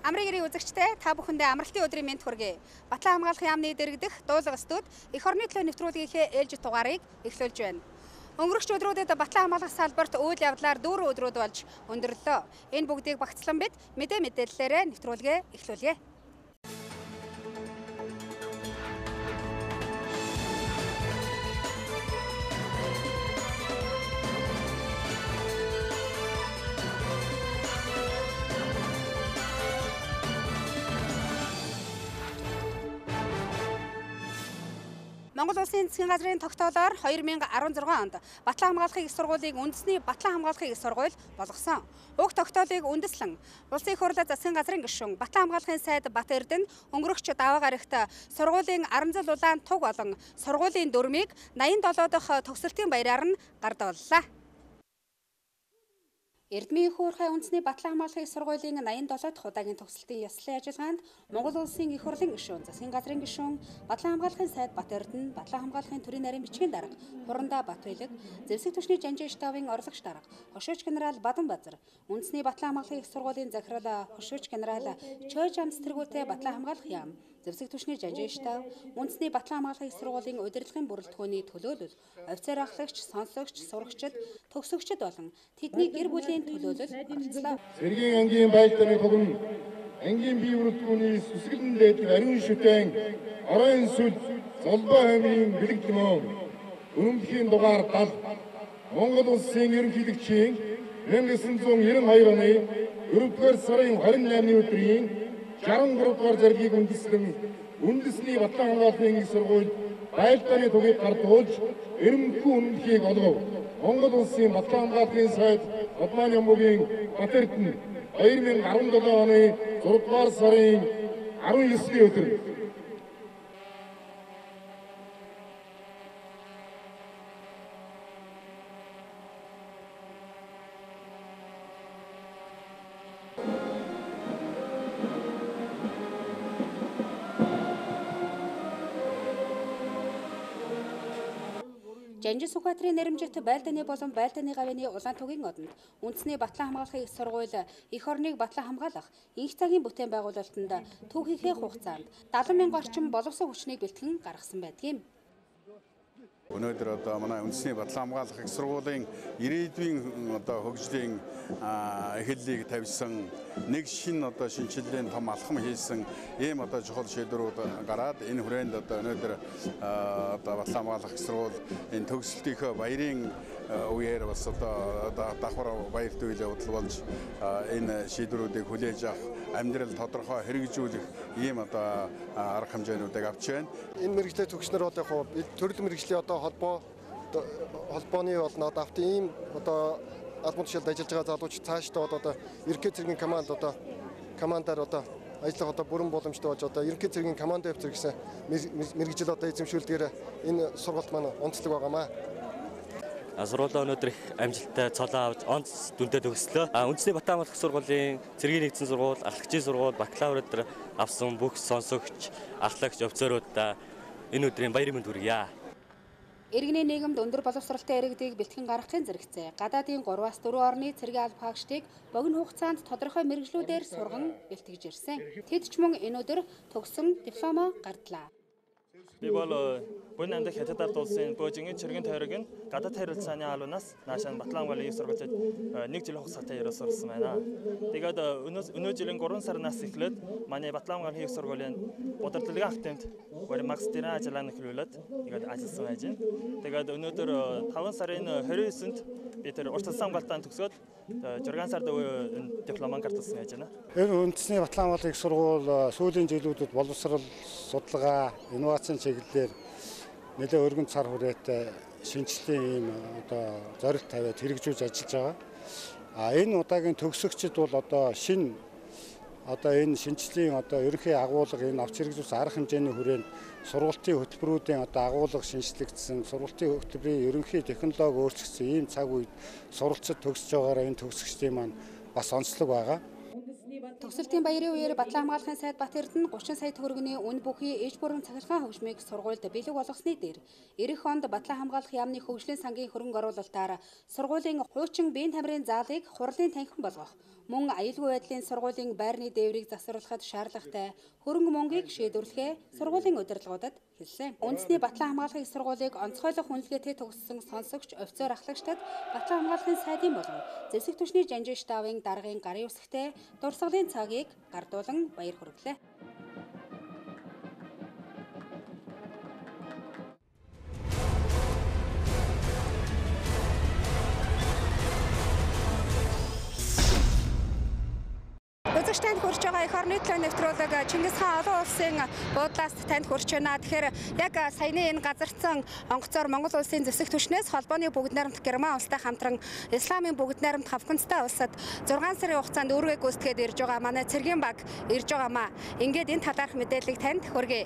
Амрын үзэгчтэй та бүхэндээ амралтын өдрийн мэнд хүргэе. Батлан Хамгаалах Яамны дэргэдэх Дуулга Студи эх орны төлөө нэвтрүүлгийнхээ ээлжид дугаарыг эхлүүлж байна. Өнгөрөх өдрүүдэд Батлан Хамгаалах салбарт үйл явдлаар 4 өдрүүд болж өндөрлөө. Энэ бүгдийг багцлан бид мэдээллээрээ нэвтрүүлгээ эхлүүлье. Монгол улсын засгийн газрын тогтоолоор 2016 онд Батлан хамгаалахын их сургуулийг үндэсний Батлан хамгаалахын их сургууль болгосон. Уг тогтоолыг үндэслэн улсын их хурлын засгийн газрын гишүүн Батлан хамгаалахын сайд Бат Эрдэнэ өнгөрөгч даваа гарагт сургуулийн Аранзал улаан туг болон сургуулийн дүрмийг 87 дахь төгсөлтийн баяраар нь гардууллаа. Эрдмийн хөөрхай үндэсний Батлан хамгаалахын сургуулийн 87 дахь удаагийн төгсөлтийн ёслолын ажиллагаанд Монгол улсын их хурлын гишүүн, засгийн газрын гишүүн, Батлан хамгаалахын сайд Бат Эрдэнэ, Батлан хамгаалахын төрийн нарийн бичгийн дарга, Хурандаа Батбэлэг, Зэвсэгт түвшний жанжин штабын орлогч дарга, хошууч генерал Бадан Базар, үндэсний Батлан хамгаалахын их сургуулийн захирал хошууч генерал Чойж амц тэргүүтэй Батлан хамгаалах яам, Зэвсэгт түвшний жанжин штаб, үндэсний Батлан хамгаалахын их сургуулийн удирдлагын бүрэлдэхүүний төлөөлөл, офицер ахлагч, сонсогч, сурагчид, төгсөгчид болон тэдний гэр бүлийн төлөөлөл оролцлоо. Цэргийн ангийн байлдааны тогн ангийн бие бүрэлдэхүүний сүсгэлэн дээд ариун шүтэн орон сүл золбоо хаймын бэлэгдмөн өмнөхийн дугаар 70 Монгол улсын ерөнхийлөгчийн 1992 оны 4-р сарын 28-ны өдрийн 63 дугаар зэргийг үндэслэн үндэсний Батлан хамгаалахын их сургууль байлдааны тугийг гардуулж эренбэхгүй үнэлэхийг олгов. Монгол улсын Батлан хамгаалахын сайд Батлан ямгийн Бат Эрдэнэ 2017 оны 6-р сарын 19-ний өдөр Жанжин Сүхбаатарын нэрэмжит байлдааны болон байлдааны гавьяаны улаан тугийн одонд үндэсний Батлан хамгаалахын их сургууль эх орныг Батлан хамгаалах инх цагийн бүтээн байгуулалтанд түүхийнхээ хугацаанд 70,000 орчим боловсон хүчнийг бэлтгэн гаргасан байдгийг. Өнөөдөр манай үндэсний Батлан хамгаалах их сургуулийн ирээдүйн хөгжлийн эхлэлийг тавьсан нэг шинэ шинжилгээний том алхам хийсэн ийм чухал шийдвэрүүд гараад энэ хүрээнд өнөөдөр Батлан хамгаалах их сургууль энэ төгсөлтийнхөө баярын үеэр бас давхар баяр төөлөө удалболж энэ шийдвэрүүдийг хүлээж авах амьдрал тодорхой хэрэгжүүлэх ийм арга хэмжээнүүдийг авч байна. Энэ мэргэжлийн төгснөр төрөл мэргэжлийн холбооны болно автын ийм албан тушаалд ажиллаж байгаа залууч цаашдаа иргэн цэргийн командаар ажиллах бүрэн боломжтой болж иргэн цэргийн команд офицер гэсэн мэргэжил эзэмшүүлдгээр энэ сургалт маань онцлог байгаамаа. Сургуулаа өнөөдөр их амжилттай цолоо авч онц дүнтэй төгслөө. Үндэсний Батлан хамгаалах сургуулийн цэргийн нэгдсэн сургууль, ахлагчийн сургууль, бакалавр өдөр авсан бүх сонсогч, ахлагч, офицеруудаа энэ өдрийн баярын мэнд хүргье. Иргэний нийгэмд өндөр боловсралтай иргэдийг бэлтгэн гаргахын зэрэгцээ гадаадын 3-аас 4 орны цэргийн алба хаагчдыг богино хугацаанд тодорхой мэргэжлүүдээр сурган бэлтгэж ирсэн. Тэд ч мөн энэ өдөр төгсөн дипломо гардлаа. Би бол бүхэн амьд хятадд улсын бөөжингийн цэргийн тойрог нь гадаад харилцааны албанаас наашаа Батлан хамгаалахын их сургуульд 1 жил хугацаатай ерөөс сурсан байна. Тэгээд өнөө жилийн 3 сараас эхлээд манай Батлан хамгаалахын их сургуулийн удирдлагын актемт магистрийн ажиллагааг эхлүүлээд тэгээд ажилласан байж байна. Тэгээд өнөөдөр 5 сарын 29-нд би тэр урт цасан хамгаалтанд төгсөөд 6 сард дипломоо гартсан байж байна. Энэ үндэсний Батлан хамгаалахын их сургууль сүүлийн жилүүдэд боловсрол, судалгаа, инновацийн чиглэлээр нэлээд өргөн цар хүрээтэй шинжилгээний зорилт тавиад хэрэгжүүлж ажиллаж байгаа. Энэ удаагийн төгсөгчид бол шинэ энэ шинжилгээний ерөнхий агуулга энэ авч хэрэгжүүлсэн арга хэмжээний хүрээнд сургалтын хөтөлбөрүүдийн агуулга шинжлэгдсэн, сургалтын хөтөлбөрийн ерөнхий технологи өөрчлөгдсөн ийм цаг үед суралцад төгсөж байгаараа энэ төгсөгчдийн маань бас онцлог байгаа. Төгсөлтийн баярын үеэр Батлан хамгаалахын сайд Бат Эрдэнэ 30 сая төгрөгийн үн бүхий ээж бүрэн цахилгаан хөгжмийг сургуульд бэлэг болгосны дээр эх онд Батлан хамгаалах яамны хөгжлийн сангийн хөрөнгө оруулалтаар сургуулийн хуучин биеийн тамирын заалыг хурлын танхим болгох, Мөн аюулгүй байдлын сургуулийн байрны дээврийг засварлахад шаардлагатай хөрөнгө мөнгийг шийдвэрлэхээ сургуулийн удирдлагуудад хэлсэн. Үндэсний Батлан Хамгаалах сургуулийг онцгойлох үнэлгээтэй төгссөн сонсогч офицер ахлагчдад Батлан Хамгаалахын сайдын болон Зэвсэгт түвшний жанжин штабын даргын гарын үсгтээ дурсгалын цагийг гардуулан баяр хүргэлээ. Танд хүрч байгаа эх орны төлөө нэвтрүүлэг Чингис хаан олон улсын буудлаас танд хүрч байна. Тэгэхээр яг саяны энэ газарцсан онгоцоор Монгол улсын зэвсэгт түвшнээс холбооны бүгд найрамдах Герман улстай хамтран Исламын бүгд найрамдах Афганистай улсад 6 сарын хугацаанд үүргээ гүйцэтгээд ирж байгаа манай цэргийн баг ирж байгаамаа. Ингээд энэ талаарх мэдээллийг танд хүргэе.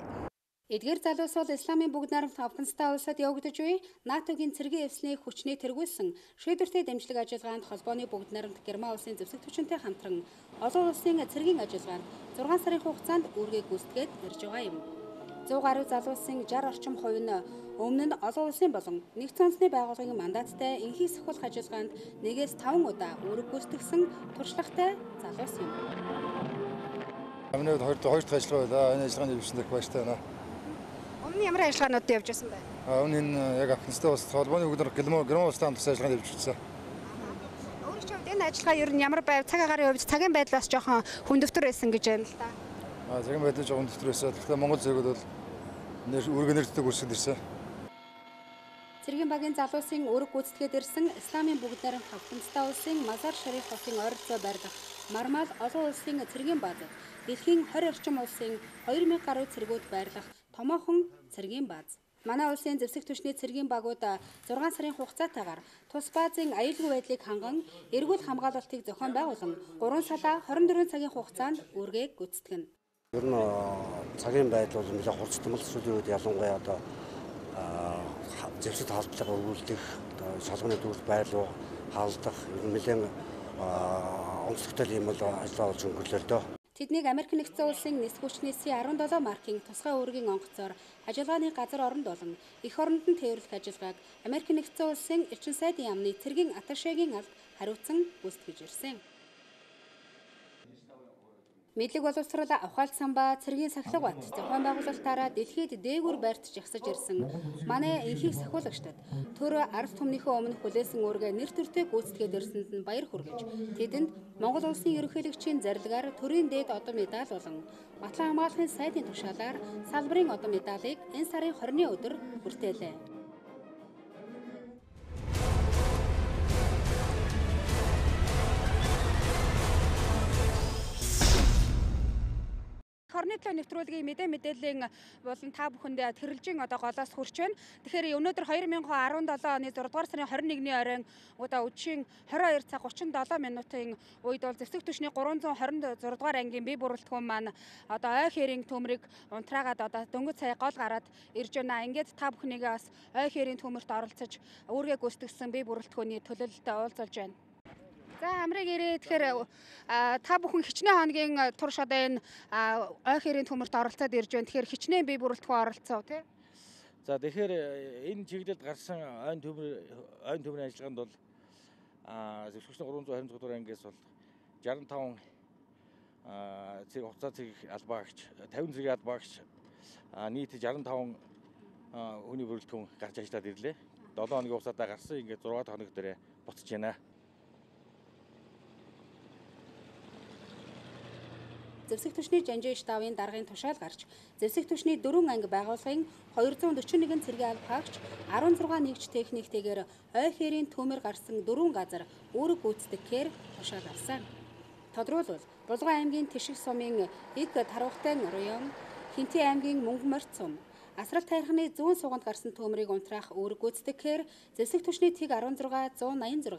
Эдгээр залууст бол Исламын бүгд найрамдах Афганистай улсад явагдаж буй НАТОгийн цэргийн эвсний хүчний тэргүүлсэн шийдвэртэй дэмжлэг ажиллагаанд холбооны бүгд найрамдах Герман улсын зэвсэгт түвшинтэй хамтран олон улсын цэргийн ажиллагаанд 6 сарын хугацаанд үүргээ гүйцэтгээд ирж байгаа юм. 100 гаруй залуусын 60 орчим хувь нь өмнө нь олон улсын болон нэгдсэн үндэсний байгууллагын мандаттай энхийг сахиулах ажиллагаанд 1-5 удаа үүрэг гүйцэтгсэн туршлагатай залуус юм. Амнууд хоёр дахь ажиллагаа байлаа. Энэ ажиллагааны дэвшүүлэх баяртай байна. Өмнө ямар ажиллагаанууд явьжсэн бэ? Өмнө энэ яг Афганистай улс холбооны бүгд Герман улстай хамтсан ажиллагааны дэвшүүлсэн. Өөрөөр хэлбэл энэ ажиллагаа ер нь ямар байв? Цаг агаарын хувьд цагийн байдал бас жоохон хүндөвтөр байсан гэж байна л да. Цагийн байдал жоохон хүндөвтөр байсан. Тэгэхээр Монгол зэрэгүүд бол үүрэг нэрддэг үрсэд ирсэн. Цэргийн багийн залуусын үүрэг гүйцэтгээд ирсэн Исламын бүгд найрамдах Афганистай улсын Мазар Шариф хотын ойролцоо байрлах Мармал олон улсын цэргийн баазад дэлхийн 20 орчим улсын 2000 гаруй цэргүүд байрлах томоохон цэргийн бааз. Манай улсын зэвсэгт түвшний цэргийн багууд 6 сарын хугацаатаагаар тус баазын аюулгүй байдлыг ханган эргүүл хамгаалалтыг зохион байгуулан 3 сала 24 цагийн хугацаанд үүргээ гүйцэтгэнэ. Ер нь цагийн байдал бол нэлээд хурцтмал сүүлийн үед ялангуяа одоо зэвсэгт халдлагыг өгүүлдэх, шалганы дүрс байлуу хаалдах нэлээд онцлогтой юм бол ажиллаа болж өнгөрлөө дөө. Тэднийг Америк нэгдсэн улсын нисэх хүчний C-17 маркийн тусгай үүргийн онгоцоор ажиллагааны газар оронд болон эх оронд нь тээвэрлэх ажиллагааг Америк нэгдсэн улсын элчин сайдын яамны цэргийн атташегийн алд хариуцсан гүйцэтгэж ирсэн. Мэдлэг боловсрол авхаалт самбаа цэргийн сахилга бат зохион байгуулалтаараа дэлхийд дээгүүр байрт жагсаж ирсэн манай энхийг сахиулагчдад төр ард түмнийхөө өмнө хүлээсэн үүргээ нэр төртэй гүйцэтгээд ирсэнд нь баяр хүргэж тэдэнд Монгол улсын ерөнхийлөгчийн зарилгаар төрийн дээд одон медаль болон Батлан Хамгаалахын сайдын тушаалаар салбарын одон медалийг энэ сарын 20-ны өдөр хүртээлээ. Хорны төлөө нэвтрүүлгийн мэдээллийн болон та бүхэнд тэрэлжин голоос хүрч байна. Тэгэхээр өнөөдөр 2017 оны 6 дугаар сарын 21-ний оройн өчийн 22 цаг 37 минутын үед бол Зэвсэгт түвшний 326 дугаар ангийн бие бүрэлдэхүүн маань ой хэрийн төмрийг унтраагаад дөнгөж сая гол гараад ирж байна. Ингээд та бүхнийгээ бас ой хэрийн төмөрт оролцож үүргээ гүйцэтгсэн бие бүрэлдэхүүний төлөөлөлтөд уулзалж байна. За амрыг ирээ тэгэхээр та бүхэн хичнээн хоногийн турш одоо энэ ой хэрийн төмөрт оролцоод ирж байна. Тэгэхээр хичнээн бие бүрэлдэхүүн оролцоо тий. За тэгэхээр энэ чиглэлд гарсан ойн төмрийн ажиллагаанд бол Зэвсэгтний 326 дугаар ангиас бол 65 цэрэг хугацаа цэрэг албаагч 50 цэргийн албаагч нийт 65 хүний бүрэлдэхүүн гарч ажиллаад ирлээ. 7 хоногийн хугацаатаа гарсан. Ингээд 6 хоног дээр буцаж байна. Зэвсэгт түвшний жанжин штабын даргын тушаал гарч Зэвсэгт түвшний 4 анги байгууллагын 241 цэргийн албаагч 16 нэгж техниктэйгээр ой хэрийн төмөр гарсан 4 газар үүрэг гүйцэтгэхээр тушаал авсан. Тодруулбал Булган аймгийн Тишиг сумын Иг Тарвахтайн район, Хинтээ аймгийн Мөнгөморт сум, Асрал тайрхны зүүн суганд гарсан төмрийг унтраах үүрэг гүйцэтгэхээр Зэвсэгт түвшний Тэг 16, 186,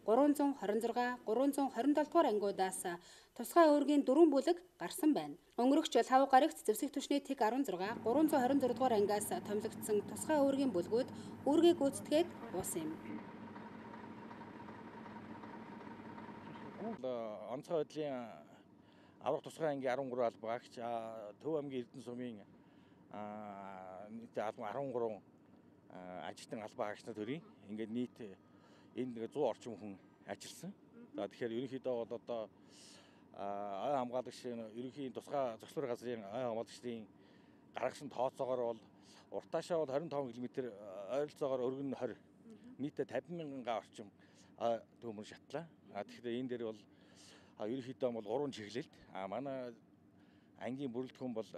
326, 327 дугаар ангиудаас тусгай үүргийн 4 бүлэг гарсан байна. Өнгөрөх жил 5 гарагт Зэвсэгт түвшний Тэг 16, 326 дугаар ангиас томилогдсон тусгай үүргийн бүлгүүд үүргээ гүйцэтгээд буусан юм. Онцгой байдлын аврах тусгай ангийн 13 албаагч, Төв аймгийн Эрдэнэ сумын нийт 13 ажилтан албаагч нар төрийн ингээд нийт энд 100 орчим хүн ажилласан. За тэгэхээр ерөнхийдөө бол одоо ой хамгаалагчийн ерөнхийн тусгай зохицуулах газрын ой хамгаалагчдын гаргасан тооцоогоор бол уртаашаа бол 25 км, ойролцоогоор өргөн 20, нийтдээ 50,000 орчим төмөр шатлаа. Тэгэхээр энэ дээр бол ерөнхийдөө бол 3 чиглэлд манай ангийн бүрэлдэхүүн бол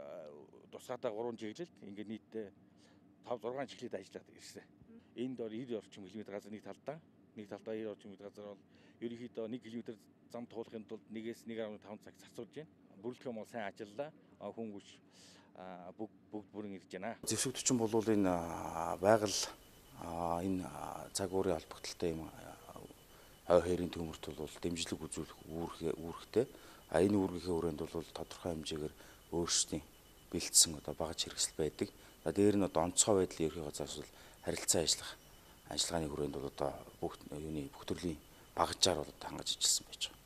тусгайтай 3 чиглэлд ингээд нийтдээ 5-6 чиглэлд ажилладаг ирсэн. Энд бол 90 орчим км газар нэг талдаа 90 орчим км газар бол ерөнхийдөө 1 км зам туулахын тулд 1-1.5 цаг зарцуулж байна. Бүрэлдэхүүн бол сайн ажиллалаа. Хүн хүч бүгд бүрэн ирж байна. Зэвсэгт чинь бол энэ байгаль энэ цаг уурын албагталтай юм ой хэрийн төмөрт бол дэмжлэг үзүүлэх үүрэгтэй. Энэ үүргийн хүрээнд бол тодорхой хэмжээгээр өөрсдийн бэлдсэн одоо багаж хэрэгсэл байдаг. Дээр нь одоо онцгой байдлын ерхий газраас бол харилцаа ажиллагааны хүрээнд бол одоо бүх төрлийн багажаар бол хангаж ажилласан байж байгаа.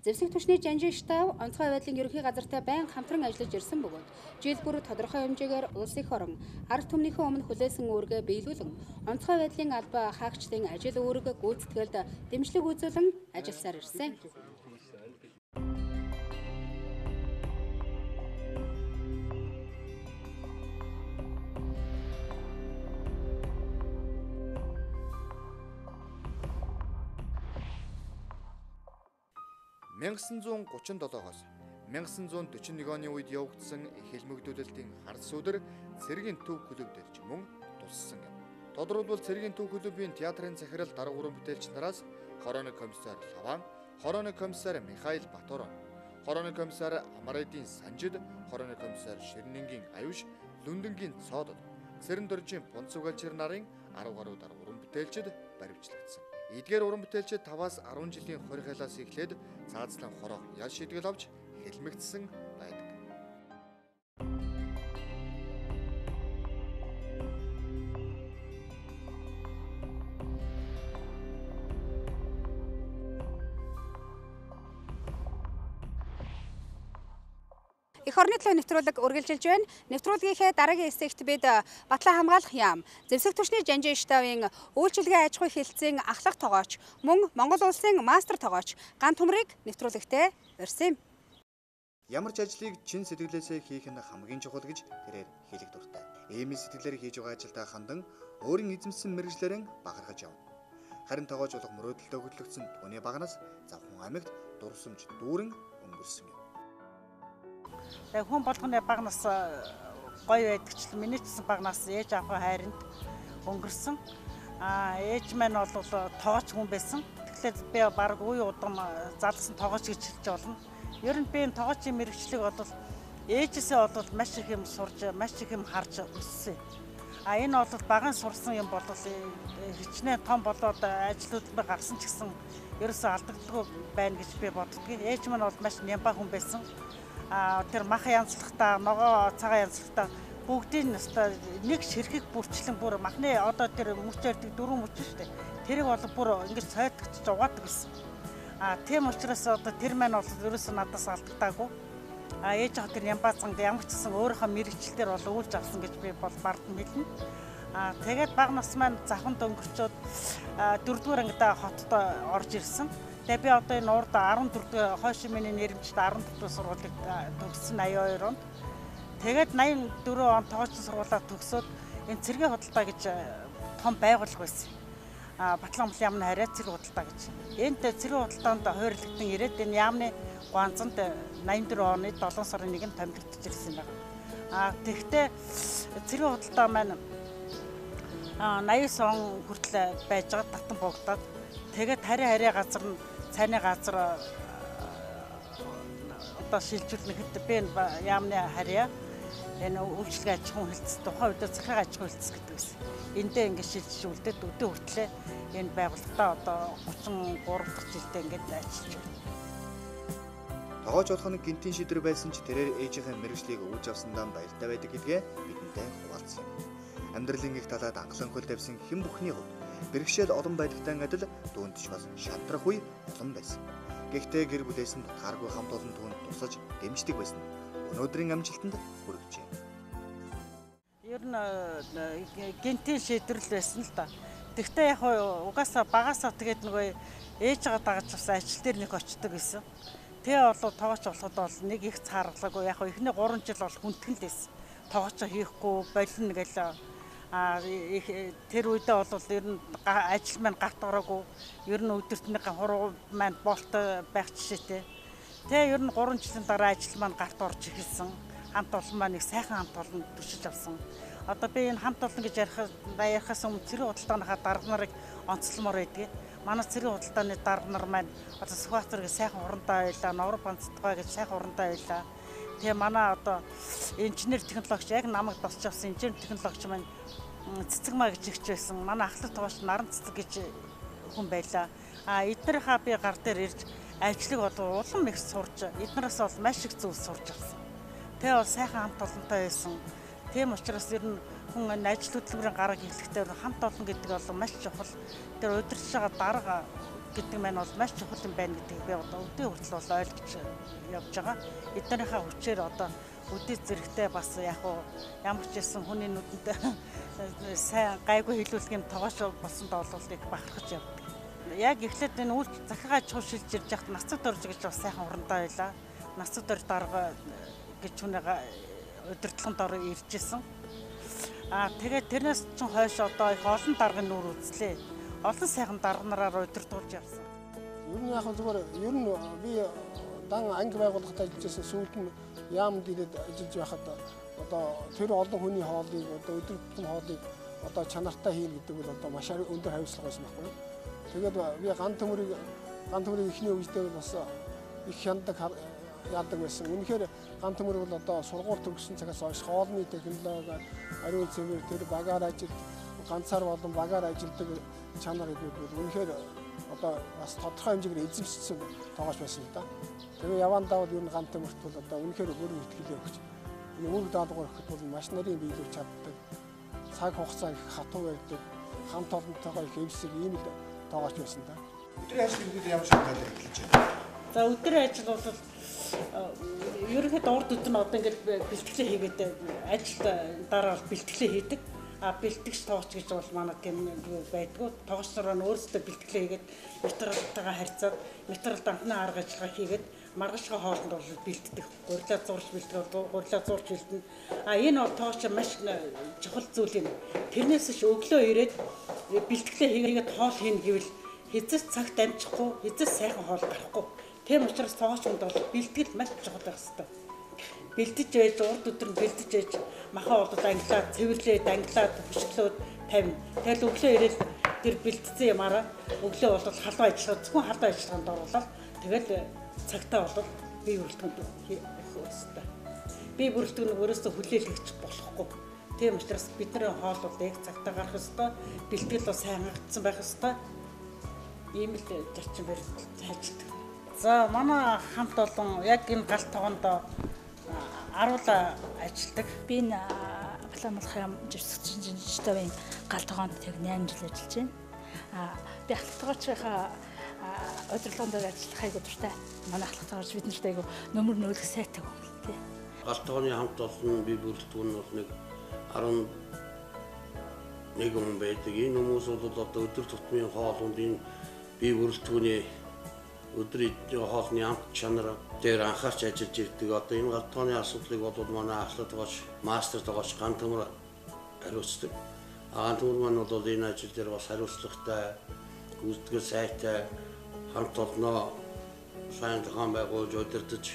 Зэвсэгт түвшний жанжин штаб онцгой байдлын ерөнхий газартай байнга хамтран ажиллаж ирсэн бөгөөд жил бүр тодорхой хэмжээгээр улс их орон ард түмнийхээ өмнө хүлээсэн үүргээ биелүүлэн онцгой байдлын албаа хаагчдын ажил үүрэг гүйцэтгэлд дэмжлэг үзүүлэн ажилласаар ирсэн. (1937-оос 1941 оны үед явагдсан хэлмэгдүүлэлтийн харц өдөр цэргийн төв клубдэлж мөн туссан юм. Тодорхойлбол цэргийн төв клубын театрын захирал дарга уран бүтээлч нараас хорооны комиссар Лаван, хорооны комиссар Михаил Батуран, хорооны комиссар Амаредийн Санжид, хорооны комиссар Ширнэнгийн Аюш, Лүндэнгийн Цоодод, Цэрэн дөржийн Пунцугалчир нарын 10 гаруй дарга уран бүтээлчид баримтлагдсан. Эдгээр уран бүтээлчид 5-аас 10 жилийн хорихоолоос эхлээд цаазлан хорох ял шийдгэл авч хэлмэгдсэн байдаг. Эх орны төлөө нэвтрүүлэг үргэлжилж байна. Нэвтрүүлгийнхээ дараагийн хэсэгт бид Батлан Хамгаалах Яам, Зэвсэгт түвшний жанжин штабын үйлчилгээ аж ахуй хэлтсийн ахлах тогооч, мөн Монгол улсын мастер тогооч Ган Түмрийг нэвтрүүлэгтээ урьсан юм. Ямар ч ажлыг чин сэтгэлээсээ хийх нь хамгийн чухал гэж тэрээр хэлэх дуртай. Ийм сэтгэлээр хийж байгаа ажилдаа хандан өөрийн эзэмсэн мэргэжлэрэн багаргаж явна. Харин тогооч болох мөрөөдөлтөд хөтлөгдсөн түүний багнаас завхан амьд дурсамж дүүрэн өнгөрсөн юм. Хүн болгоны багнаас гоё байдагч миний ч багнаас ээж авах хайранд өнгөрсөн. Ээж маань бол тоогооч хүн байсан. Тэгэхээр би баг үе удам залсан тоогооч гэж хэлж болно. Ер нь би энэ тоогоочийн мэргэжлийг бол ээжээсээ бол маш их юм сурж, маш их юм харж өссөн. Энэ бол багын сурсан юм бол хичнээн том болоод ажлууд гарсан ч гэсэн ерөөсөө алдагддаггүй байна гэж би боддгийг. Ээж маань бол маш нямбаа хүн байсан. Тэр мах янзлахтаа, ногоо цагаан янзлахтаа бүгдийн настай нэг ширхэг бүрчлэн бүр махны одоо тэр мөчөрдөг 4 мөч шүү дээ. Тэрийг бол бүр ингэж цойдогч угаадаг гэсэн. Тийм учраас одоо тэр маань бол ерөөсөө надаас алдагдаагүй. Ээж авах тэр нямбаацанд ямар ч гэсэн өөрийнхөө мэрэгчлэлээр бол үүлж авсан гэж би бол бардам хэлнэ. Тэгээд баг нас маань завханд өнгөрчөөд 4-р ангидаа хотод орж ирсэн. Тэгээ би одоо энэ урд 14-р хойш миний нэрмжид 14-р сургуулийг төгссөн 82 онд. Тэгээд 84 он тоогоочин сургуулаа төгсөөд энэ цэргийн худалдаа гэж том байгууллага байсан. Батлан Хамгаалах Яамны харьяа цэрэг худалдаа гэж. Энд цэргийн худалдаанд хойрлогдсон ирээд энэ яамны ганцанд 84 оны 7 сарын 1-нд томилогдож ирсэн байна. Тэгэхдээ цэргийн худалдаа маань 89 он хүртэл байж байгаа татан богдоод тэгээд харьяа газар нь цайны газар одоо шилжүүлнэ гэдэг би яамны харьяа энэ үйлчлэг аж ахуйн хэлтс тухайн үед захиргааны аж ахуйн хэлтс гэдэг байсан. Эндээ ингээд шилжүүлээд өдөө хүртлээ энэ байгууллагатаа одоо 33 дахь жилдээ ингээд ажиллаж байна. Тогооч болох нь гинтийн шийдвэр байсан ч тэрээр ээжийнхээ мэргэжлийг өгж авсандаа баяртай байдаг гэдгээ бидэнтэй хуваалцсан юм. Амьдралын их талаад анхлан хөл тавьсан хэн бүхний хувьд бэрхшээл олон байдагтай адил дүүндч бас шантрах үе олон байсан. Гэхдээ гэр бүлээс нь тутгааргүй хамт олон түүнд тусаж дэмждэг байсан. Өнөөдрийн амжилтанд хүргэжээ. Ер нь гинтийн шийдвэрлэл байсан л да. Тэгтээ яг угаасаа багасаа тэгээд нөгөө ээж байгаа дагаж авсан ажил дээр нэг очдөг гэсэн. Тэгээ болоо тоогооч болоход бол нэг их цааргалаагүй яг эхний 3 жил бол хүндгэн л байсан. Тоогооч хийхгүй болно гэл тэр үедээ бол ер нь ажил маань гарт ороогүй. Ер нь өдөртний хуруу маань болт байх жишээтэй. Тэгээ ер нь 3 жилийн дараа ажил маань гарт орж ирсэн. Хамт олон маань нэг сайхан хамт олон туршиж авсан. Одоо би энэ хамт олон гэж ярихаас өмнө цэрэг худалдааныхаа дарга нарыг онцлмоор байдгийг. Манай цэрэг худалдааны дарга нар маань одоо Сүхбаатар гэж сайхан урандаа байлаа, Новрог Банцтгой гэж сайхан урандаа байлаа. Тэгээ манай одоо инженер технологич яг намайг босч авсан инженер технологич маань цэцэг маа гэж ихч байсан. Манай ахлах тоогооч наран цэцэг гэж хүн байлаа. Эднэрийнхаа би гар дээр ирж ажлыг бол улам их сурж, эднээс бол маш их зүйл сурж авсан. Тэгээ бол сайхан хамт олонтой байсан. Тийм учраас ер нь хүн ажил хөдөлмөрийн гараг хэлэхдээ хамт олон гэдэг бол маш чухал. Тэр удирдах байгаа дарга гэдэг маань бол маш чухал юм байна гэдгийг би одоо өдөө хүртэл бол ойлгож явж байгаа. Эднэрийнхээ хүчээр одоо өдөө зэрэгтэй бас яг ямар ч байсан хүний нүдэнд сайн гайгүй хэлүүлэх юм тоогооч болсонд бол их бахархаж явдаг. Яг эхлээд энэ үйл захиргаа аж ахуй шилж ирж яхад нацад орж гэж бас сайхан урандаа байлаа. Нацад орж дарга гэж хүнийгээ удирдлагын дор иржсэн. Тэгээд тэрнээс ч хойш одоо их олон даргын нүр үзлээ. Олон сайхан дарга нараар удирдуулж явсан. Ер нь яг зүгээр ер нь би дан анги байгууллагад ажиллаж байсан сүүлд нь яамд ирээд ажиллаж байхад одоо тэр олон хүний хоолыг одоо өдөртөн хоолыг одоо чанартай хийн гэдэг бол одоо маш өндөр хариуцлага байсан байхгүй. Тэгээд би ган төмөрийг эхний үедээ бас их хяндаг яадаг байсан. Үнэхээр ган төмөр бол одоо сургууль төгссөн цагаас хойш хоолны технологи, ариун цэвэр, тэр багаар ажил, ганцаар болон багаар ажилдаг чанар гэдэг бол үнэхээр одоо бас тодорхой хэмжээгээр эзэмшсэн тоогооч байсан л да. Тэгээ явандаа бол ер нь ган төмөрт бол одоо үнэхээр өөрөөр ихтгэлээ өгч үүрэг даалгавар өгөхөд бол маш нарын биелүүлж чаддаг. Цаг хугацаа их хатуу байдаг. Хамт олонтойгоо их эвсэг ийм л тоогооч байсан да. Өдрийн ажил гэдэг ямар шалтгаалж эхэлж байна? За өдрийн ажил бол ерөнхийдөө урд өдөр нь одоо ингээд бэлтгэлээ хийгээд ажилд дараа бол бэлтгэлээ хийдэг. Бэлтгэж тоогч гэж бол манай тийм байдгүй. Тоогч нар нь өөрсдөө бэлтгэлээ хийгээд материалтайгаа харьцаад материалд анхны арга ажиллагаа хийгээд маргашгаа хоолнд бол бэлддэг. Гурилаа зурж бэлтгэв, гурилаа зурж бэлдэнэ. Энэ бол тоогч маш чухал зүйл юм. Тэрнээс ч өглөө ирээд бэлтгэлээ хийгээд хоол хийн гэвэл хэзээ цагт амжихгүй, хэзээ сайхан хоол гарахгүй. Тийм учраас тоогчонд бол бэлтгэл маш чухал байх хэрэгтэй. Бэлдэж байж урд өдөр нь бэлдэж байж махаа болоод англаад, цэвэрлээд, англаад, хөшгөлөөд тавина. Тэгэл өглөө ирээд тэр бэлдсэн ямаараа өглөө бол халуун ажиллагаа, зөвхөн халуун ажиллагаанд оруулаад тэгэл цагтаа бол бие бүрэлдэхүүнд хийх хэрэгтэй. Бие бүрэлдэхүүн өөрөөсөө хүлээлгэж болохгүй. Тийм учраас бидний хоол бол яг цагтаа гарах хэрэгтэй. Бэлтгэл бол сайн хангагдсан байх хэрэгтэй. Ийм л зарчим баримталж. За манай хамт олон яг энэ галт тогоонд аруула ажилладаг. Би энэ Батлан Хамгаалах Яамны Зэвсэгт студийн галт тогоонд яг 8 жил ажиллаж байна. Би ахлах тогоочийнхаа удирдлагын дээр ажиллахыг дуртай. Манай ахлах тогооч бид нарт айгу нөмөр нөөлөх сайтай хүн л тий. Галт тогооны хамт олон бие бүрэлдэхүүн бол нэг 11 хүн байдаг. Энэ хүмүүс бол одоо өдөр тутмын хоолунд энэ бие бүрэлдэхүүний өдөр хоолны амт чанар дээр анхаарч ажиллаж ирдэг. Одоо энэ галт тогооны асуудлыг бол манай ахлах тогооч, мастер тогооч ган төмөр хариуцдаг. Ган төмөр маань бол энэ ажил дээр бас хариуцлагатай, гүйцэтгэл сайтай, хамт олноо сайн зохион байгуулж удирдах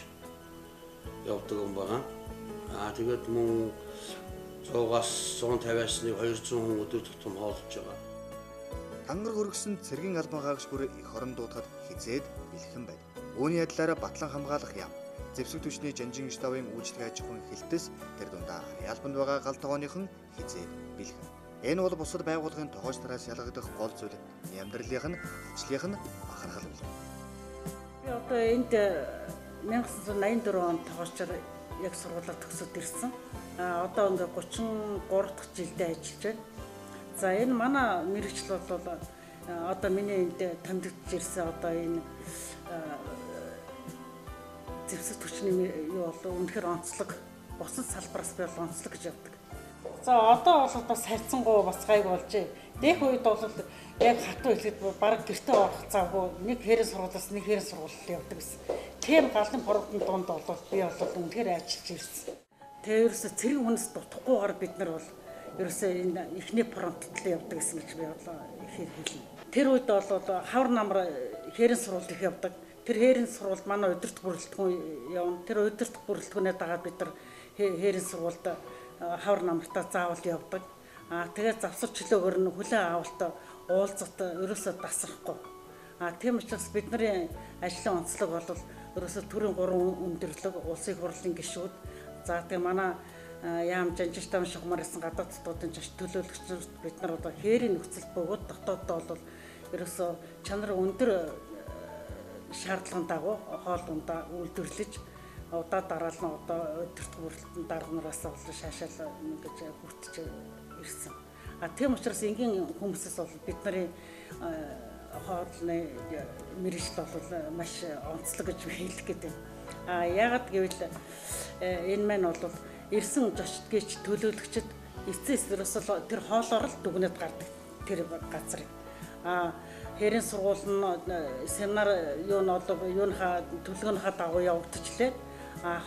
явдаг юм байна. Тэгээд мөн 100-аас 150-аас 200 хүн өдөр тутам хоолж байгаа. Тангар хөргсөн цэргийн албан хаагч бүр их орон дуудахад хизээд бэлхэн байна. Үүний адилаараа Батлан Хамгаалах Яамны Зэвсэгт хүчний жанжин штабын үйлчлэг аж ахуйн хэлтэс тэр дундаа албанд байгаа гал тогооныхон хизээд бэлхэн. Энэ бол бусад байгууллагын тогооч тараас ялгагдах гол зүйл. Амьдралынх нь, ажлынх нь бахархал билээ. Би одоо энд 1984 онд тогоочоор яг сургуулаа төгсөд ирсэн. Одоо ингээ 33 дахь жилдээ ажиллаж байна. За энэ манай мэргэжил бол одоо миний энд томилогдож ирсэн одоо энэ зэвсэгт хүчний юу бол үнэхээр онцлог бусад салбараас би онцлог гэж явдаг. За одоо бол бас харьцангуй бас гайг болж Дэх үед бол яг хатуу хэлэхэд бараг гэртээ орох завгүй нэг хэрэг сургуулиас нэг хэрэг сургууль явдаг гэсэн. Тийм галын породын донд бол би бол үнэхээр ажиллаж ирсэн. Тэгээ ерөөсө цэрэг хүнс дутахгүйгээр бид нар бол ерөөсө энэ ихний фронтод явдаг гэсэн гэж би бодлоо хэлнэ. Тэр үед бол хавар намар хэрэг сургууль их явдаг. Тэр хэрэг сургуульд манай удирдах бүрэлдэхүүн явна. Тэр удирдах бүрэлдэхүүнээ дагаад бид нар хэрэг сургуульд хавар намартаа заавал явдаг. Тэгээд завсар чөлөөгөр нь хүлээн авалтаа уулзалт ерөөсөө тасрахгүй. Тийм учраас бидний ажлын онцлог бол ерөөсөө төрийн 3 өндөрлөг, улсын хурлын гишүүд, за тэгээ манай яам жанжиж таван шугамар гэсэн гадаад дотоодын жаш төлөөлөгчид бид нар одоо хээрийн нөхцөл бөгөөд дотооддоо бол ерөөсөө чанар өндөр шаардлагын дагуу хоол ундаа үйлдвэрлэж удаа дараал нь одоо удирдах бүрэлдэхүүн дарганараас бол шаашаал ингэж хүртэж ирсэн. Тийм учраас энгийн хүмүүсээс бол бидний хоолны мэргэжил бол маш онцлог гэж хэлэх гэдэг. Яагаад гэвэл энэ маань бол ирсэн жошдгийч төлөөлөгчд эцэс ерөөсөө тэр хоолоор л дүгнээд гардаг тэр газрыг. Хэрийн сургууль нь семинар юуныхаа төлөвлөгөөнийхөө дагуу явагдчихлээ.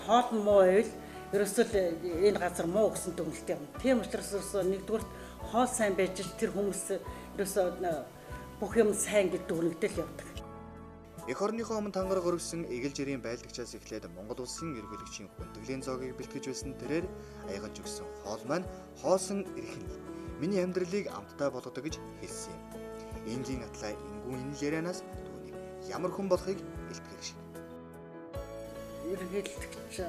Хоол нь муу байвал ерөөсөө энэ газар муу гэсэн дүгнэлт явна. Тийм учраас нэгдүгээр хоол сайн байж тэр хүмүүс ерөөсөө бүх юм сайн гэж дүгнэгдэл явдаг. Эх орныхоо өмнө тангараг өргөсөн эгэл жирийн байлдагчаас эхлээд Монгол улсын ерөнхийлөгчийн хүндэтгэлийн зоогийг бэлтгэж байсан тэрээр аягаж өгсөн хоол маань хоосон иргэн. Миний амьдралыг амттай болгодог гэж хэлсэн юм. Энгийн атлаа ингүүн энэ ярианаас түүнийг ямар хүн болохыг илтгэх шиг. Ерөнхийлөгч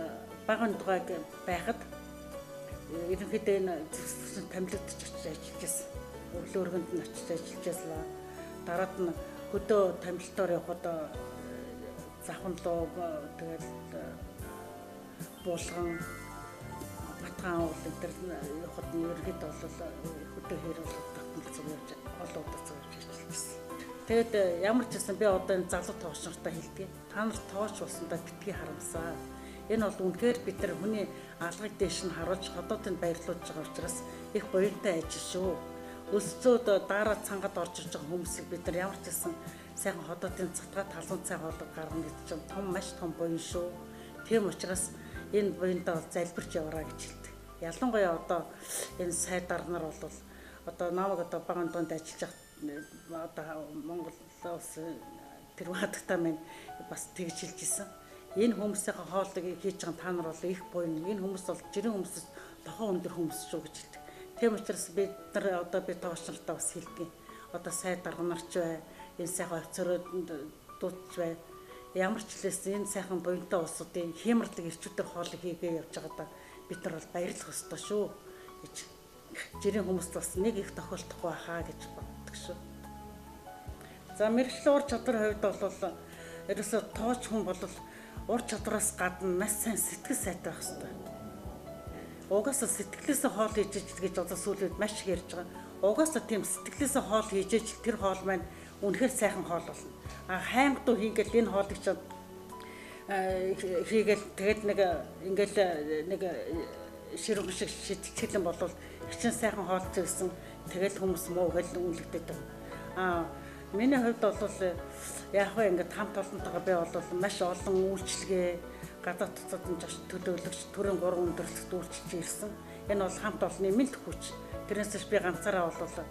баган дугааг байхад ерөнхийдөө энэ зэвсэгт тамилагдчих ажиллаж байсан. Өглөө өргөнд нь очиж ажиллаж байсан. Дараад нь хөдөө тамилтаар явхад завханлуу тэгээд буулган батхан уул энэ төр явхад нь ерөнхийдөө бол хөдөө хэр болгох татгалзуу явж олон удаа зөвж ажиллаж байсан. Тэгэд ямар ч гэсэн би одоо энэ залуу тооч нартай хэлдэг. Та нар тооч болсондоо битгий харамсаа. Энэ бол үнэхээр бид нар хүний алгыг дээш нь харуулж хотоодод баярлуулж байгаа учраас их буянтай ажил шүү. Өсцөөд дараа цангад орж ирж байгаа хүмүүсийг бид нар ямар ч гэсэн сайхан хотоодын цатгаа талуун цай хоолой гаргана гэдэг чинь том маш том буян шүү. Тийм учраас энэ буянтаа бол залбирч яваарай гэж хэлдэг. Ялангуяа одоо энэ сай дарга нар бол одоо намайг одоо багаан донд ажиллаж одоо Монгол улс тэр хатагтаа минь бас тэгж хэлж исэн. Энэ хүмүүсийн хоолыг хийж байгаа та нар бол их буян. Энэ хүмүүс бол жирийн хүмүүс тохоо өндөр хүмүүс шүү гэж хэлдэг. Тийм учраас бид нар одоо би тооч нартаа бас хэлдэг. Одоо сай дарга нарч бай, энэ сайхан офицерууд дуудаж бай. Ямар ч хэлээс энэ сайхан буянтай улсуудын хиймэрлэг ирчүүдээр хоолыг хийгээ явж байгаадаа бид нар бол баярлах ёстой шүү гэж жирийн хүмүүст бас нэг их тохиолдохгүй хаа гэж боддог шүү. За мэргэжлийн ур чадварын хувьд бол ерөөсөө тооч хүн бол ур чадвараас гадна маш сайн сэтгэл сайтай байх ёстой. Угаасаа сэтгэлээсээ хоол хийж ижил гэж одоо сүүлийн үед маш их ярьж байгаа. Угаасаа тийм сэтгэлээсээ хоол хийж ижил тэр хоол маань үнэхээр сайхан хоол болно. Хаймгдуу хийгээл энэ хоолыг ч хийгээл тэгээд нэг ширүүн шиг шидчихлэн болвол хичин сайхан хоол зэвсэн тэгээд хүмүүс муу гэл үнэлэгдээд байна. Миний хувьд бол яг хөө ингээд хамт олонтойгоо би бол маш олон үйлчлэгээ гадаад дотоодын жаш төлөөлөгч төрийн 3 өндөрлөлт үйлчилж ирсэн. Энэ бол хамт олонны мэд хүч. Тэрнээс би ганцаараа бол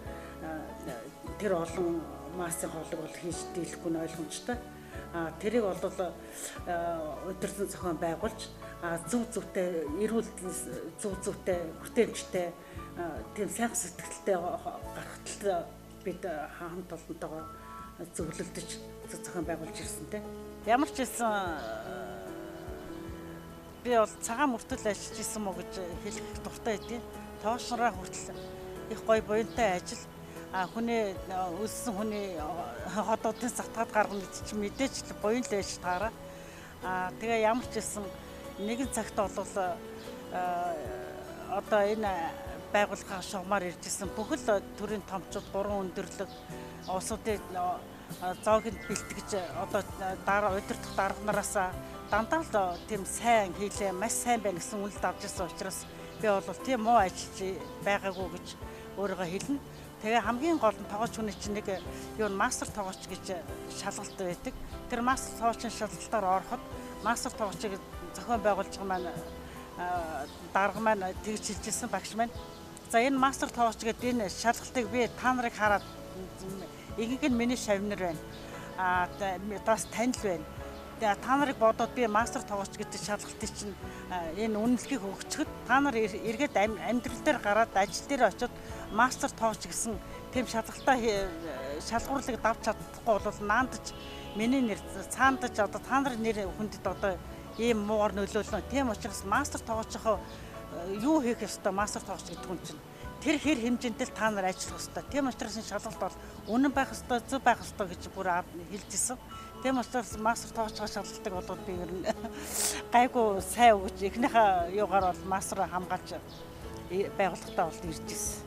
тэр олон массын хоолыг бол хийж дийлэхгүй нь ойлгомжтой. Тэрийг бол удирдан зохион байгуулж зөвтэй эрүүл зөвтэй хүртээмжтэй тийм сайхан сэтгэлтэй гаргахтал бид хамт олонтойгоо зөвлөлдөж зохион байгуулж ирсэнтэй. Ямар ч хэлсэн би бол цагаан мөртөл ажиллаж исэн мó гэж хэлэх дуртай байдیں۔ Тооч нараа хүртэл их гоё буянтай ажил хүний үлсэн хүний хотоодын сатгаад гаргана гэдэг чинь мэдээж буян л байж таараа. Тэгээ ямар ч хэлсэн нэгэн цагт бол одоо энэ байгууллагын шугамар иржсэн бүхэл төрийн томчууд 3 өндөрлөг улсуудын зоогийг бэлтгэж одоо дараа удирдах дарга нараас дандаа л тийм сайн хийлээ, маш сайн байна гэсэн үнэлт авч ирсэн учраас би бол тийм муу ажиллаж байгаагүй гэж өөрийгөө хэлнэ. Тэгээ хамгийн гол нь тоглогч хүний чинь нэг юу мастер тоглогч гэж шалгалт байдаг. Тэр мастер тоглогчийн шалгалтаар ороход мастер тоглогчийг зохион байгуулж байгаа маань дарга маань тэгж хэлжсэн багш маань. За энэ мастер тоглогч гэдэг энэ шалгалтыг би та нарыг хараад игэнх нь миний шавнар байна. Даас танил байна. Тэгээ та нарыг бодоод би мастер тоглогч гэдэг шалгалтыг чинь энэ үнэлгийг өгчөхөд та нар эргээд амьдрал дээр гараад ажил дээр очиод мастер тоглогч гэсэн тэм шалгалтаа шалгуурлыг давж чадахгүй бол наандаж миний нэр цаандаж одоо та нарын нэр хүндэд одоо ийм муугар нөлөөлнө. Тийм учраас мастер тоглогчхоо юу хийх ёстой мастер тоглогч гэдэг хүн чинь тэр хэр хэмжээндээ та нар ажиллах ёстой. Тийм учраас энэ шалгалт бол үнэн байх ёстой, зөв байх ёстой гэж бүр хэлжсэн. Тийм учраас мастер тоглогчхоо шалгалтыг болоод би ер нь гайгүй сайн өгч эхнийхээ юугаар бол мастер хамгаалж байгууллагатаа бол ирж ирсэн.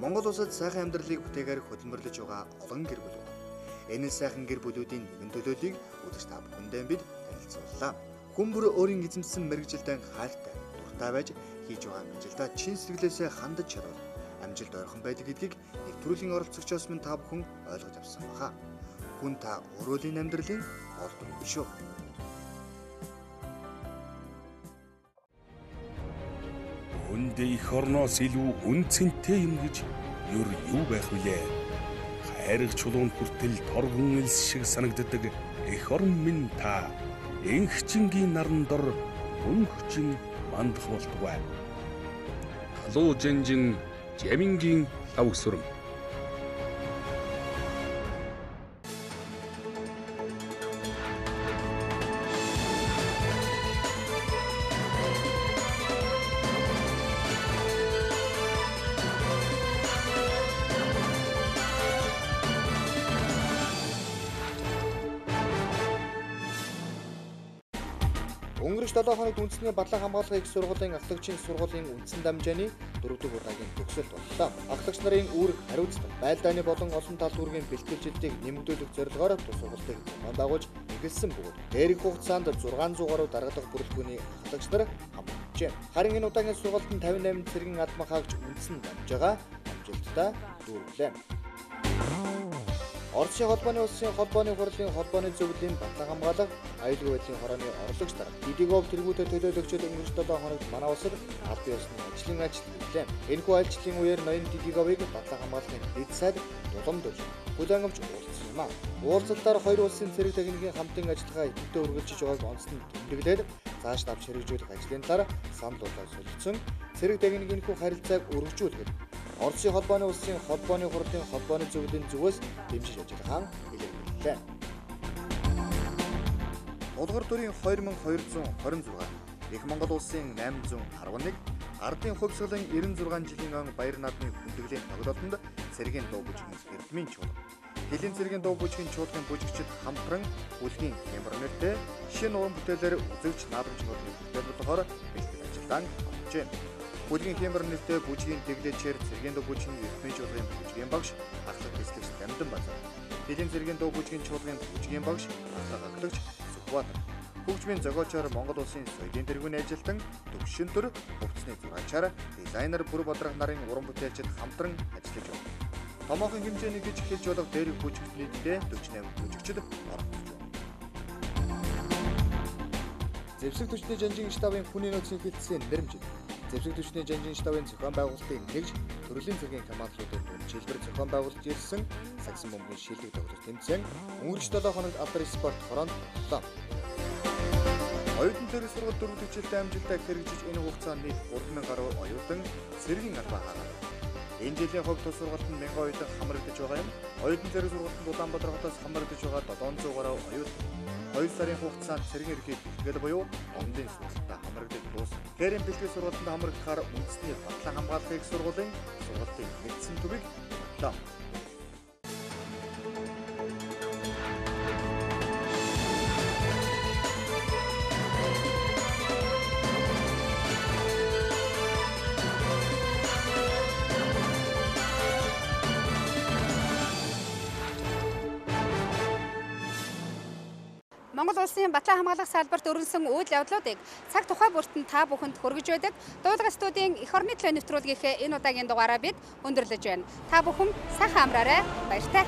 Монгол улсад сайхан амьдралыг бүтээгээр хөдөлмөрлөж байгаа олон гэр бүл байна. Энэ сайхан гэр бүлүүдийн нэгэн төлөөллийг өдөрт та бүхэндээ бид танилцууллаа. Хүн бүр өөрийн эзэмсэн мэрэгжилтэй хайртай, дуртай байж хийж байгаа амжилтаа чин сэтгэлээсээ хандаж чадвал амжилт ойрхон байдаг гэдгийг нэвтрүүлгийн оролцогчоос минь та бүхэн ойлгож авсан баха. Хүн та өөрөөлийн амьдралын гол дүр шүү. Үндэ их орноос илүү үнцэнтэй юм гэж юу байх вүлээ? Хайрах чулуунд хүртэл торгон элс шиг санагддаг эх орн минь та. Энхчингийн наран дор хүн хүчин мандах болтугай. Халуу жанжин жамингийн лав өсвөр. Өнгөрөх 7 хоногт үндэсний Батлан Хамгаалах их сургуулийн ахлагчийн сургуулийн үндсэн дамжааны 4-р удаагийн төгсөлт боллоо. Ахлагч нарын үүрэг хариуцлага, байлдааны болон олон тал үүргийн бэлтгэлжилтийг нэмэгдүүлэх зорилгоор тус сургалтыг байгуулж эхэлсэн бөгөөд дээрх хугацаанд 600 гаруй дарагдах бүрэлдэхүүний ахлагч нар хамрагчээ. Харин энэ удаагийн сургалтанд 58 цэргийн албан хаагч үндсэн дамжаагаа амжилттай дүүрлээ. Орчин холбооны улсын холбооны хурлын холбооны зөвлөлийн Батлан Хамгаалах аюулгүй байдлын хорооны орлогч дарга Дидигов тэргүүтэ төлөөлөгчд өнгөрч 7 хоногт манай улсад аль биесны ажлын ажил хийлээ. Энэхүү ажлын үеэр ноён Дидиговыг Батлан Хамгаалахын дэд сайд дуламжуулж хүлээн авч уулзсан юм а. Уулзалтаар хоёр улсын цэрэг техникийн хамтын ажиллагаа идэвхтэй үргэлжлэж байгааг онцлон тэмдэглээд цааш давж хэрэгжүүлэх ажлын талаар санал болгож солилцсон. Цэрэг техникийн харилцааг өргөжүүлэхэд Орчин холбооны улсын холбооны хурлын холбооны зөвлөлийн зүгээс дэмжиж ажиллагааг илэрхийллээ. Улгар төрийн 2226, Их Монгол улсын 811, Ардын хувьсгалын 96 жилийн он баяр наадмын хүндэглэлийн тоглолтод цэргийн дуу бүжгийн эрдмийн чуулга, Хэлийн цэргийн дуу бүжгийн чуулгын бүжигчид хамтран бүлгийн хямрал нэртэй шинэ уран бүтээлээр үзэгч наадамч хөдөлгөөний бүтээл болохоор бэлтгэл ажиллагааг авчээ. Бүлгийн хямрал нэртэй бүжгийн дэглэчээр цэргийн дуу бүжгийн эрдмийн чуулгын бүжгийн багш ахлах хэсгэгч Дамдан Базар, Хэлийн цэргийн дуу бүжгийн чуулгын бүжгийн багш ахлах ахлагч Сүхбаатар, хөгжмийн зохиолчоор Монгол улсын соёлын тэргүүний ажилтан Төвшин төр хувцсны зураачаар дизайнер бүр бодрох нарын уран бүтээлчид хамтран ажиллаж байна. Томоохон хэмжээний гэж хэлж болох дээрх бүжигт нийтдээ 48 бүжигчид оролцож байна. Зэвсэгт хүчний жанжин штабын хүний нөөцийн хилцээний нэрмжил, Зэвсэгт хүчний жанжин штабын зохион байгуулалтын нэгж төрлийн цэргийн командуудад шилбэр зохион байгуулж ирсэн сагсан бөмбөгийн шилдэг тоглох тэмцээн өнгөрч 7 хоногт Албарын спорт хороонд боллоо. Оюутан цэрэг сургалт 4 төжилтэй амжилттай хэрэгжиж энэ хугацаанд нийт 3000 гаруй оюутан цэргийн албаа хаагаад. Энэ жилийн хувьд тус сургалтанд 1000 оюутан хамрагдаж байгаа юм. Оюутан цэрэг сургалтанд Улаанбаатар хотоос хамрагдаж байгаа 700 гаруй оюутан 2 сарын хугацаанд цэргийн ерхий бэлтгэл буюу ондын сургалтад хамрагдаж дуусна. Гэрийн бэлтгэл сургалтанд хамрагдахаар үндэсний Батлан Хамгаалах их сургуулийн сургалтын нэгдсэн төвийг боллоо. Монгол Монгол улсын Батлан хамгаалах салбарт өрнсөн үйл явдлуудыг цаг тухай бүртэн та бүхэнд хүргэж байдаг. Дуулга студийн эх орны төлөв нэвтрүүлгийнхээ энэ удаагийн дугаараа бид өндөрлөж байна. Та бүхэн сайхан амраарай. Баяртай.